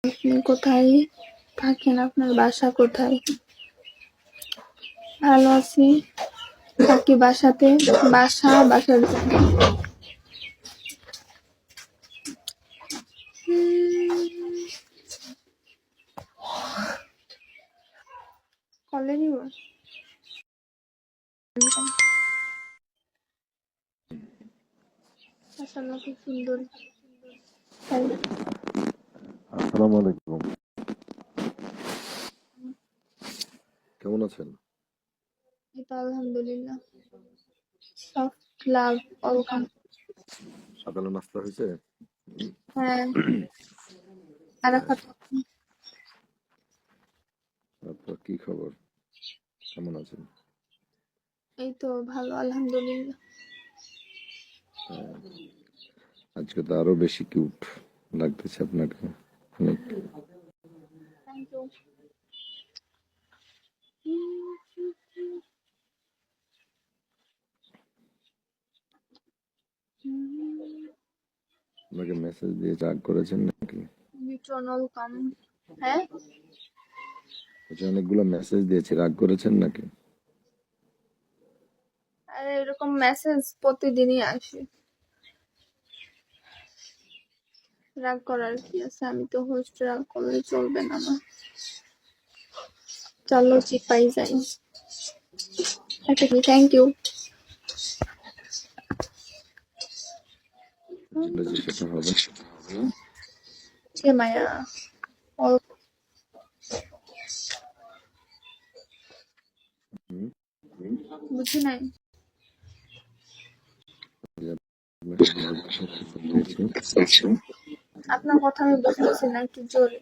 আপনি কোথায় থাকেন? আপনার বাসা কোথায়? ভালো আছি, থাকি বাসাতে। বাসার কলে নিব। মাশাআল্লাহ, খুব সুন্দর। তাই আসসালামু আলাইকুম। কেমন আছেন? এই তো আলহামদুলিল্লাহ। সফট লাভ ওয়েলকাম। সকালে নাস্তা হয়েছে? হ্যাঁ, আরাফাত। তারপর কি খবর? কেমন আছেন? এই তো ভালো, আলহামদুলিল্লাহ। আজকে তো আরো বেশি কিউট লাগতেছে আপনাকে অনেক। Thank you. আপনাকে মেসেজ দিয়ে রাগ করেছেন নাকি? নিউট্রনাল কাম। হ্যাঁ, অনেকগুলো মেসেজ দিয়েছি, রাগ করেছেন নাকি? আরে এরকম মেসেজ প্রতিদিনই আসে, রাগ করার কি আছে? আমি তো হোস্ট, রাগ করলে চলবে না আমার। চলো চিপাই যাই। Thank you. যেটা যে সেটা হবে। কে মায়া? বুঝি নাই। আপনার কথা আমি বুঝতেছি না, একটু জোরে।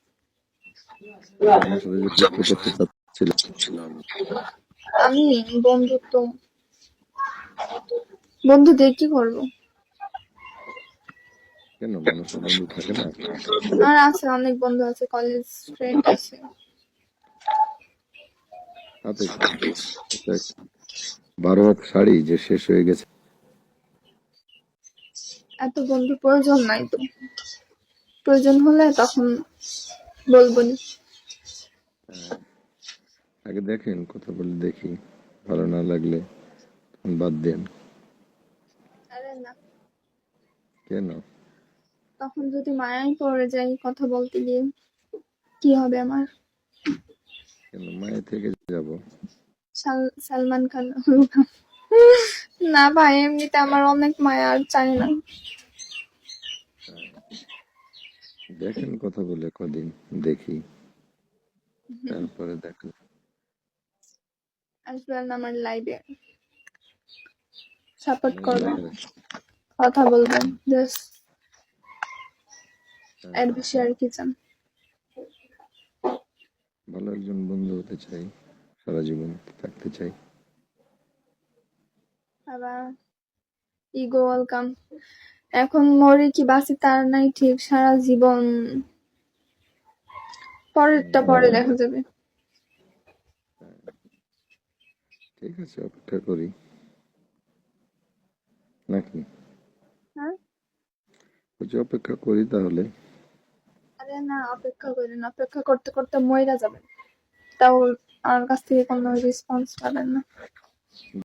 আমার সাথে যে যুক্ত করতে চাচ্ছিলাম। আমি বন্ধু দিয়ে কি করবো? কেন, মানুষের বন্ধু থাকে না? আমার আছে, অনেক বন্ধু আছে, কলেজ ফ্রেন্ড আছে। হাতে 12 হাত শাড়ি যে শেষ হয়ে গেছে। এত বন্ধু প্রয়োজন নাই তো, প্রয়োজন হলে তখন বলবো নি। আগে দেখেন, কথা বলে দেখি, ভালো না লাগলে তখন বাদ দেন। আরে না, কেন? তখন যদি মায়ায় পড়ে যাই কথা বলতে গিয়ে, কি হবে আমার? কেন মায়ের থেকে যাব? সালমান খান। না ভাই, এমনিতে আমার অনেক মায়া, আর চাই না। দেখেন, কথা বলে কদিন দেখি, তারপরে দেখো। আসবেন আমার লাইভে, সাপোর্ট করবেন, কথা বলবেন, জাস্ট এর বেশি আর কি চান? ভালো একজন বন্ধু হতে চাই, সারা জীবন থাকতে চাই। আবার ইগো ওয়েলকাম। এখন মরে কি বাঁচি তার নাই ঠিক, সারা জীবন পরেরটা পরে দেখা যাবে। ঠিক আছে, অপেক্ষা করি নাকি? হ্যাঁ, বলছি অপেক্ষা করি তাহলে। আরে না, অপেক্ষা করেন, অপেক্ষা করতে করতে মইরা যাবেন, তাও আমার কাছ থেকে কোনো রেসপন্স পাবেন না।